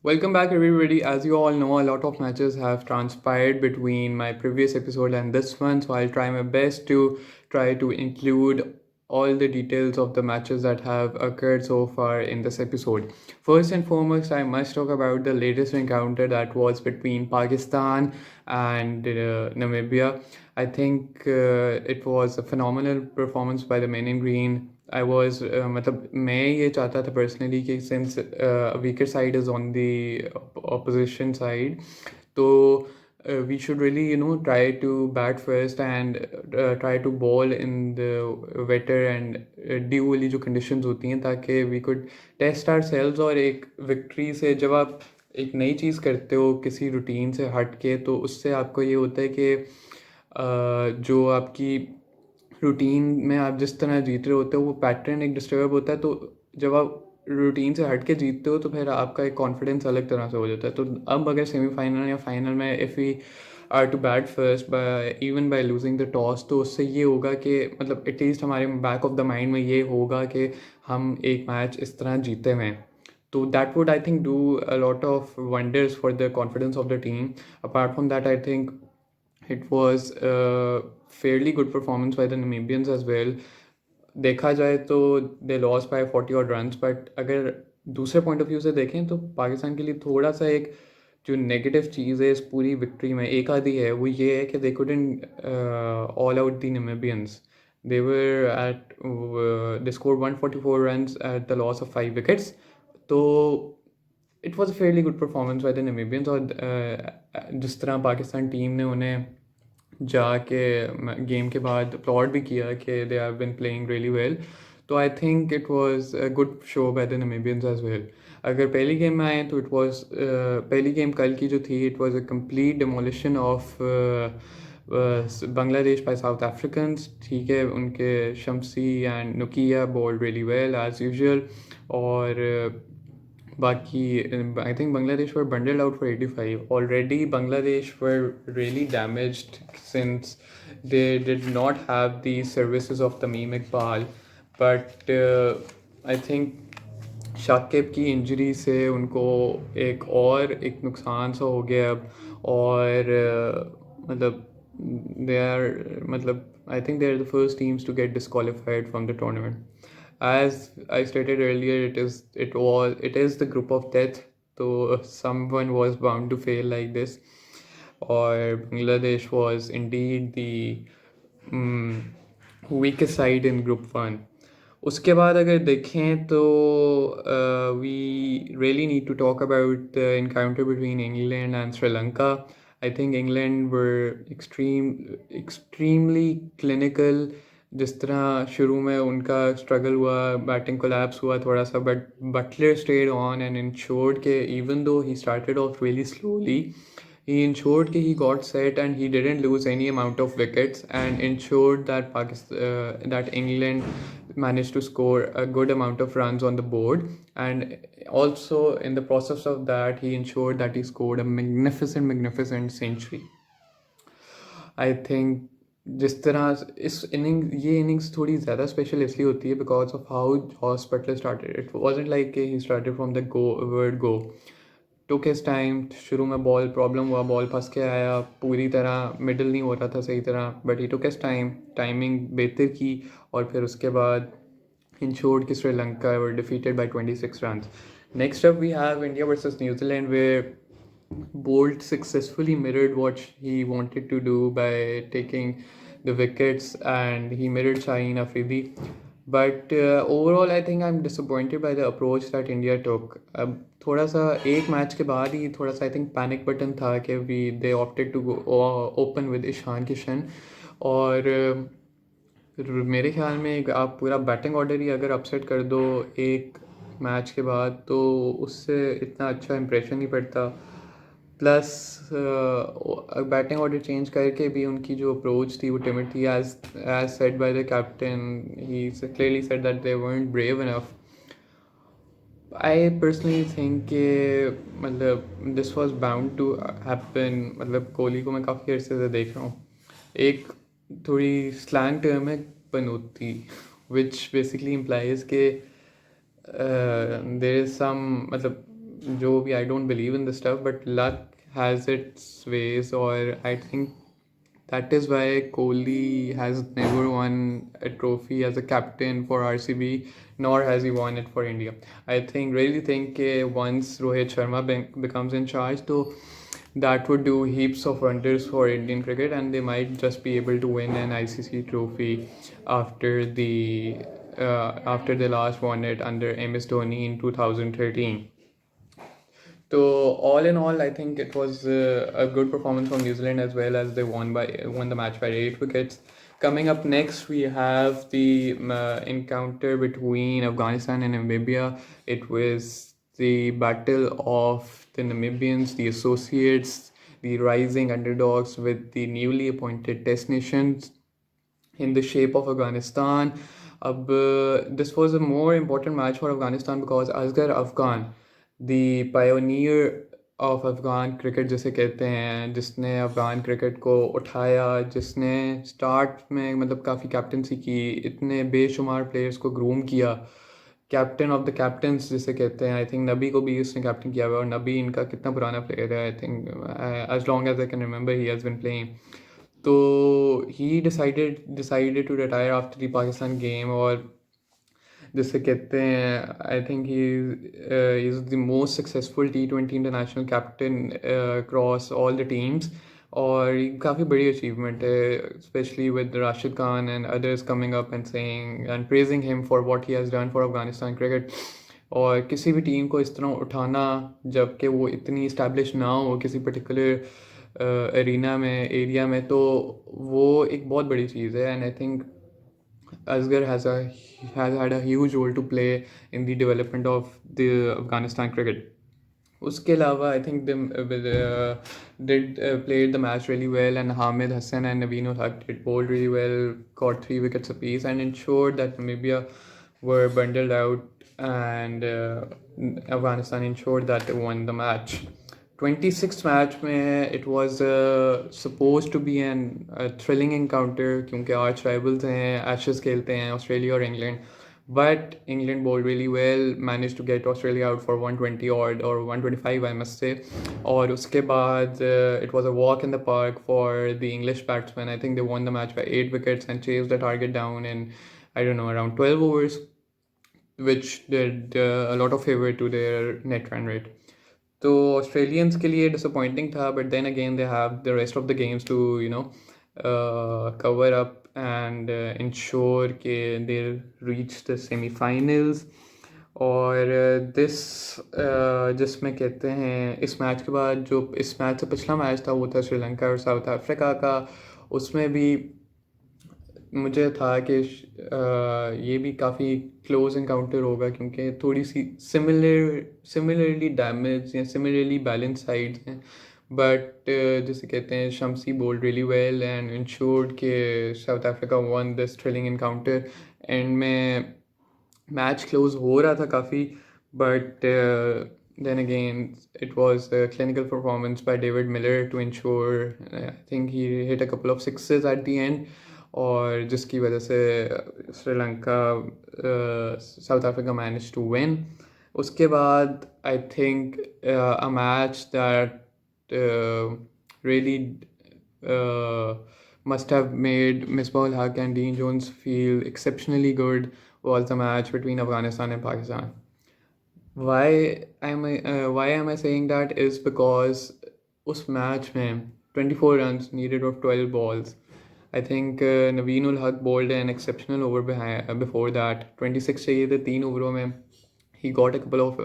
Welcome back, everybody. As you all know, a lot of matches have transpired between my previous episode and this one, so I'll try my best to try to include all the details of the matches that have occurred so far in this episode. First and foremost, I must talk about the latest encounter that was between Pakistan and Namibia. I think it was a phenomenal performance by the men in green. I was मतलब मैं ये चाहता था personally कि since a weaker side is on the opposition side, तो we should really try to bat first and try to bowl in the wetter and dew वाली जो conditions होती हैं ताकि we could test ourselves और एक victory से जब आप एक नई चीज़ करते हो किसी रूटीन से हट के तो उससे आपको ये होता है कि जो आपकी रूटीन में आप जिस तरह जीत रहे होते हो वो पैटर्न एक डिस्टर्ब होता है तो जब आप रूटीन से हट के जीतते हो तो फिर आपका एक कॉन्फिडेंस अलग तरह से हो जाता है तो अब अगर सेमीफाइनल या फाइनल में if we are to bat first by even by losing the toss तो उससे ये होगा कि मतलब एटलीस्ट हमारे बैक ऑफ द माइंड में ये होगा कि हम एक मैच इस तरह जीते हुए हैं तो that would I think do a lot of wonders for the confidence of the team apart from that I think it was a fairly good performance by the Namibians as well. देखा जाए तो दे loss by 40 और runs but अगर दूसरे point of view से देखें तो पाकिस्तान के लिए थोड़ा सा एक जो नेगेटिव चीज़ है इस पूरी विक्ट्री में एक आधी है वो ये है कि they couldn't all out the Namibians they were at they scored 144 runs at the loss of 5 wickets तो it was a fairly good performance by the Namibians और जिस तरह पाकिस्तान टीम ने उन्हें जाके गेम के बाद अपलॉड भी किया कि they have been playing really well तो I think it was a good show by the Namibians as well अगर पहली गेम में आए तो इट वाज पहली गेम कल की जो थी it was a complete demolition of Bangladesh by South Africans ठीक है उनके शमसी एंड नुकिया bowled really well as usual और बाकी I think Bangladesh were bundled out for 85. Already Bangladesh were really damaged since they did not have the services of Tamim Iqbal. But I think Shakib की injury से उनको एक नुकसान सा हो गया अब और मतलब दे आर मतलब I think they are the first teams to get disqualified from the tournament as I stated earlier, it is the group of death. So someone was bound to fail like this, or Bangladesh was indeed the weakest side in Group One. उसके बाद अगर देखें तो we really need to talk about the encounter between England and Sri Lanka. I think England were extremely clinical. जिस तरह शुरू में उनका स्ट्रगल हुआ बैटिंग कोलैप्स हुआ थोड़ा सा but Butler stayed on and ensured के even though he started off really slowly he ensured that he got set and he didn't lose any amount of wickets and ensured that that England managed to score a good amount of runs on the board and also in the process of that he ensured that he scored a magnificent century. I think जिस तरह ये innings थोड़ी ज़्यादा special इसलिए होती है because of how Jos Butler started it wasn't like he started from the word go took his time शुरू में बॉल प्रॉब्लम हुआ बॉल फंस के आया पूरी तरह मिडल नहीं हो रहा था सही तरह but he took his timing बेहतर की और फिर उसके बाद ensured कि Sri Lanka were defeated by 26 runs. Next up, we have India versus New Zealand, where Bolt successfully mirrored what he wanted to do by taking the wickets and he mirrored Shaheen Afridi. But overall, I think I'm disappointed by the approach that India took. अब थोड़ा सा एक match के बाद ही थोड़ा सा I think panic button था कि they opted to open with Ishan Kishan और मेरे ख्याल में आप पूरा बैटिंग ऑर्डर ही अगर अपसेट कर दो एक मैच के बाद तो उससे इतना अच्छा इंप्रेशन नहीं पड़ता प्लस बैटिंग ऑर्डर चेंज करके भी उनकी जो अप्रोच थी वो टिमिड थी as said by the captain he clearly said that they weren't brave enough. I personally think कि मतलब this was bound to happen मतलब कोहली को मैं काफ़ी अर्से से देख रहा हूँ एक थोड़ी स्लैंग टर्म है पनौती विच बेसिकली इम्प्लाइज के देर इज़ सम मतलब जो भी, I don't believe in this stuff, but luck has its ways, or I think that is why Kohli has never won a trophy as a captain for RCB, nor has he won it for India. I think, really think, once Rohit Sharma becomes in charge, though, that would do heaps of wonders for Indian cricket, and they might just be able to win an ICC trophy after after they last won it under MS Dhoni in 2013. So all in all, I think it was a good performance from New Zealand, as well as they won the match by 8 wickets. Coming up next, we have the encounter between Afghanistan and Namibia. It was the battle of the Namibians, the associates, the rising underdogs, with the newly appointed Test nations in the shape of Afghanistan. This was a more important match for Afghanistan because Asghar Afghan, the pioneer of Afghan cricket जिसे कहते हैं, जिसने Afghan cricket को उठाया, जिसने start में मतलब काफ़ी कैप्टनसी की, इतने बेशुमार प्लेयर्स को ग्रूम किया, कैप्टन ऑफ द कैप्टन्स जिसे कहते हैं, आई थिंक नबी को भी उसने कैप्टन किया हुआ है, और नबी इनका कितना पुराना प्लेयर है, I think as long as I can remember he has been playing. तो he decided to retire after the Pakistan game, और जिसे कहते हैं, I think he is the most successful T20 international captain across all the teams. और काफ़ी बड़ी achievement है, especially with Rashid Khan and others coming up and saying and praising him for what he has done for Afghanistan cricket. और किसी भी team को इस तरह उठाना, जबकि वो इतनी इस्टेब्लिश ना हो किसी पर्टिकुलर एरिना में, एरिया में, तो वो एक बहुत बड़ी चीज़ है. And I think Asghar has had a huge role to play in the development of the Afghanistan cricket. उसके अलावा I think did played the match really well, and Hamid Hassan and Naveen ul Haq did bowl really well, got 3 wickets apiece, and ensured that Namibia were bundled out, and Afghanistan ensured that they won the match. 26th match में it was supposed to be an thrilling encounter, क्योंकि arch rivals हैं, Ashes खेलते हैं Australia और England. But England bowled really well, managed to get Australia out for 120 odd, or 125 I must say. और उसके बाद it was a walk in the park for the English batsmen. I think they won the match by 8 wickets and chased the target down in, I don't know, around 12 overs, which did a lot of favor to their net run rate. तो Australians के लिए disappointing था, but then again they have the rest of the games to cover up and ensure के they reach the semifinals. और जिसमें कहते हैं, इस मैच के बाद, जो इस मैच से पिछला मैच था, वो था श्रीलंका और साउथ अफ्रीका का. उसमें भी मुझे था कि ये भी काफ़ी क्लोज इनकाउंटर होगा, क्योंकि थोड़ी सी सिमिलरली डैमेज या सिमिलरली बैलेंस साइड्स हैं. बट जिसे कहते हैं, Shamsi bowled really well and ensured के South Africa won this thrilling encounter. And में मैच क्लोज हो रहा था काफ़ी, but then again it was a clinical performance by David Miller to ensure, I think he hit a couple of sixes at the end, और जिसकी वजह से Sri Lanka South Africa manage to win. उसके बाद I think a match that really must have made Misbah ul Haq and Dean Jones feel exceptionally good was the match between Afghanistan and Pakistan. Why am I saying that is because उस match में 24 runs needed of 12 balls. I think Naveen ul Haq bowled an exceptional over before that. 26 चाहिए थे 3 ओवरों में. He got a couple of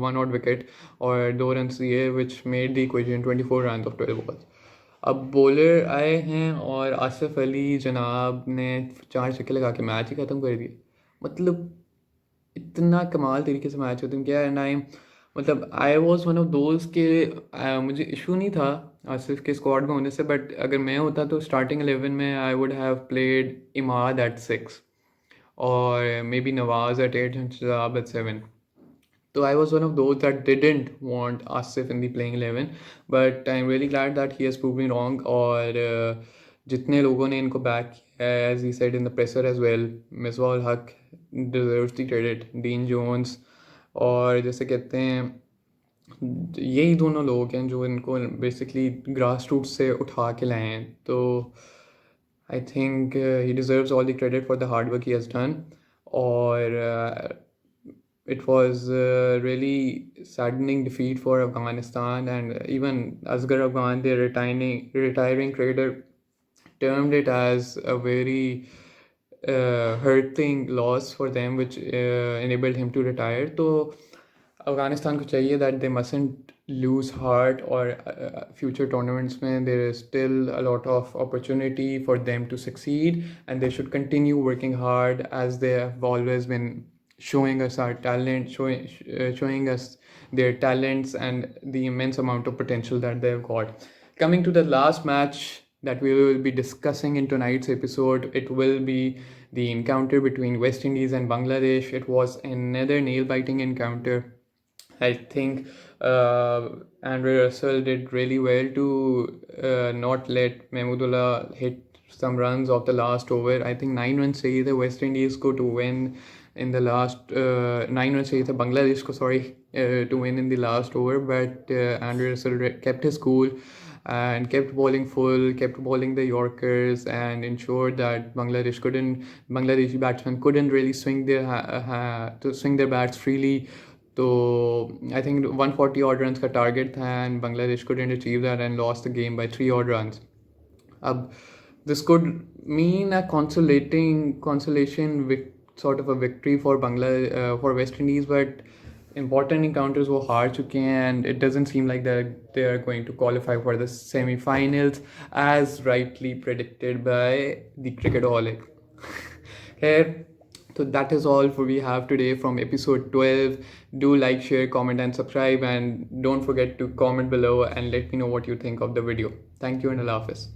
one odd wicket और 2 runs दिए, which made the equation 24 runs of 12 balls. अब bowler आए हैं और आसिफ अली जनाब ने 4 छक्के लगा के मैच ही ख़त्म कर दिया. मतलब इतना कमाल तरीके से मैच ख़त्म किया. एंड मतलब I was one of those के मुझे इशू नहीं था आसिफ के स्क्वाड में होने से, बट अगर मैं होता तो स्टार्टिंग 11 में I would have played Imad at 6 और maybe Nawaz at 8 and Shadab at 7. So I was one of those that didn't want Asif in the playing 11, but I'm really glad that he has proved me wrong. और जितने लोगों ने इनको back किया, as he said in the presser as well, Misbah ul Haq deserves the credit, Dean Jones, और जैसे कहते हैं यही दोनों लोग हैं जो इनको बेसिकली ग्रास रूट से उठा के लाए हैं. तो I think he deserves all the credit for the hard work he has done. और it was really saddening defeat for Afghanistan, and even Asghar Afghan, their retiring cricketer, termed it as a very hurting loss for them, which enabled him to retire. So Afghanistan को चाहिए that they mustn't lose heart, or future tournaments में there is still a lot of opportunity for them to succeed, and they should continue working hard as they have always been showing us our talent, showing us their talents and the immense amount of potential that they've got. Coming to the last match that we will be discussing in tonight's episode, it will be the encounter between West Indies and Bangladesh. It was another nail-biting encounter. I think Andre Russell did really well to not let Mahmudullah hit some runs of the last over. I think 9 runs चाहिए थे West Indies को to win in the last 9 runs चाहिए थे Bangladesh को, sorry, to win in the last over, but Andre Russell kept his cool and kept bowling full, kept bowling the Yorkers, and ensured that Bangladeshi batsmen couldn't really swing their bats freely. So I think 140 odd runs का target था, and Bangladesh couldn't achieve that and lost the game by 3 odd runs. This could mean a consolation sort of a victory for for West Indies, but important encounters were हार चुके हैं, and it doesn't seem like they are going to qualify for the semi-finals as rightly predicted by the Cricketaholic. Here. So that is all we have today from episode 12. Do like, share, comment and subscribe, and don't forget to comment below and let me know what you think of the video. Thank you and Allah Hafiz.